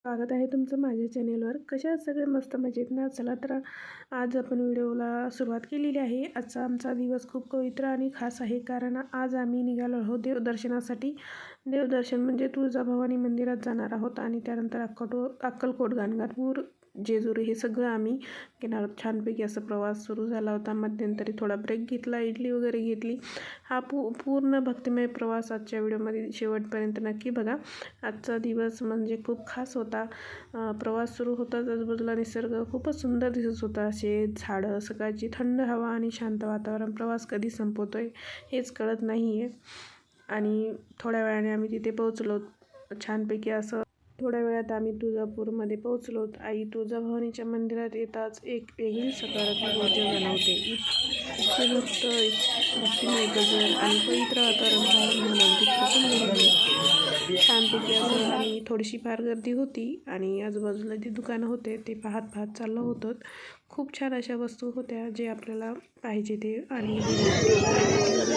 स्वागत आहे तुमचं माझ्या चॅनेलवर. कशा आहात सगळे? मस्त मजेत ना? चला तर आज आपण व्हिडिओला सुरुवात केलेली आहे. आजचा आमचा दिवस खूप पवित्र आणि खास आहे, कारण आज आम्ही निघालो आहोत देवदर्शनासाठी. देवदर्शन म्हणजे तुळजाभवानी मंदिरात जाणार आहोत आणि त्यानंतर अक्कलकोट, गाणगापूर, जेजुरी हे सगळं आम्ही घेणार आहोत. छानपैकी असा प्रवास सुरू झाला होता. मध्यंतरी थोडा ब्रेक घेतला, इडली वगैरे घेतली. हा पूर्ण भक्तिमय प्रवास आजच्या व्हिडिओमध्ये शेवटपर्यंत नक्की बघा. आजचा दिवस म्हणजे खूप खास होता. प्रवास सुरू होताच आजूबाजूला निसर्ग खूपच सुंदर दिसत होता. असे झाडं, सकाळची थंड हवा आणि शांत वातावरण. प्रवास कधी संपवतोय हेच कळत नाही आहे. आणि थोड्या वेळाने आम्ही तिथे पोहोचलो. छानपैकी असं थोड्या वेळात आम्ही तुळजापूरमध्ये पोहोचलो. आई तुळजाभवानीच्या मंदिरात येताच एक वेगळी सकारात्मक ऊर्जा जाणवते. इतके मस्त भक्तिमय गजर आणि पवित्र वातावरण पाहून मन अगदी प्रसन्न होते. छानपैकी असं आणि थोडीशी फार गर्दी होती आणि आजूबाजूला जी दुकानं होते ते पाहत चाललं होतं. खूप छान अशा वस्तू होत्या जे आपल्याला पाहिजे ते आणि घ्यायची होती.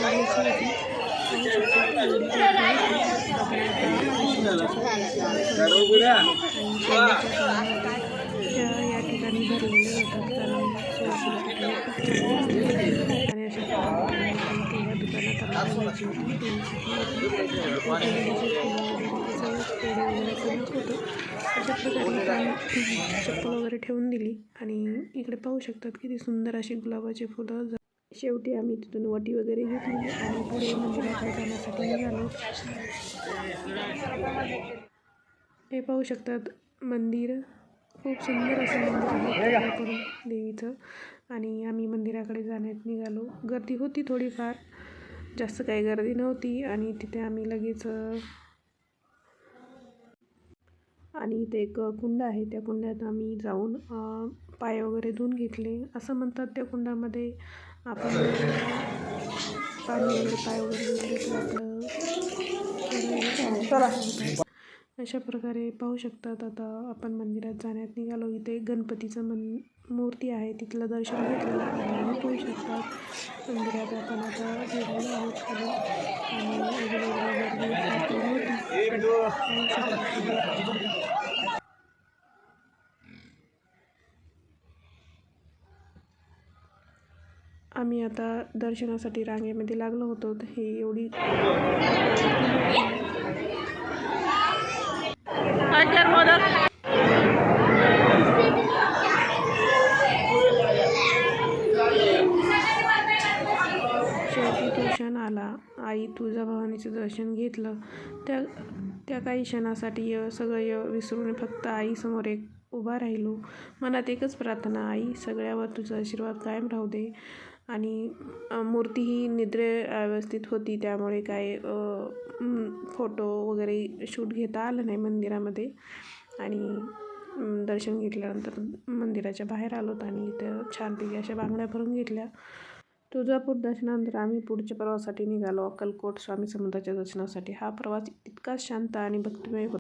पाहू शकता एवढी गर्दी होती. आपण त्या या ठिकाणी भरलेल्या जातात, कारण सोयीसुविधा खूप चांगल्या असतात. आणि अशा प्रकारे इथे या दुकानात आपल्याला घ्यायची होती. देवीची फी होती. फुलं वगैरे सगळंच पेढे वगैरे सगळंच होतं. अशा प्रकारे आपण चप्पल वगैरे ठेवून दिली आणि इकडे पाहू शकतात किती सुंदर अशी गुलाबाची फुलं. शेवटी आम्ही तिथून वटी वगैरे घेतली आणि पुढे मंदिराकडे जाण्यासाठी निघालो. हे पाहू शकतात मंदिर, खूप सुंदर असं मंदिर आहे करून देवीचं. आणि आम्ही मंदिराकडे जाण्यात निघालो. गर्दी होती थोडीफार, जास्त काही गर्दी नव्हती. आणि तिथे आम्ही लगेच आणि इथे एक कुंड आहे. त्या कुंडात आम्ही जाऊन पाय वगैरे धुवून घेतले. असं म्हणतात त्या कुंडामध्ये आपण पाणी वगैरे पाय वगैरे धुतले तर आपलं अशा प्रकारे पाहू शकतात. आता आपण मंदिरात जाण्यात निघालो. इथे गणपतीचं मूर्ती आहे, तिथलं दर्शन घेतलं आणि पाहू शकतात मंदिरात आपण आता गेलेलो आहोत खाली. आणि आजूबाजूला गर्दी फार काही नव्हती. आम्ही आता दर्शनासाठी रांगेमध्ये लागलो होतो. हे एवढी शेवटी तो क्षण आला. आई तुळजाभवानीचं दर्शन घेतलं. त्या काही क्षणासाठी सगळं विसरून फक्त आईसमोर उभा राहिलो. मनात एकच प्रार्थना, आई सगळ्यावर तुझा आशीर्वाद कायम राहू दे. आणि मूर्ती ही व्यवस्थित होती, त्यामुळे काय फोटो वगैरे शूट घेता आलं नाही मंदिरामध्ये. आणि दर्शन घेतल्यानंतर मंदिराच्या बाहेर आलोत आणि इथं छानपैकी अशा बांगड्या भरून घेतल्या. तुळजापूर दर्शनानंतर आम्ही पुढच्या प्रवासासाठी निघालो अक्कलकोट स्वामी समर्थांच्या दर्शनासाठी. हा प्रवास इतका शांत आणि भक्तिमय होता.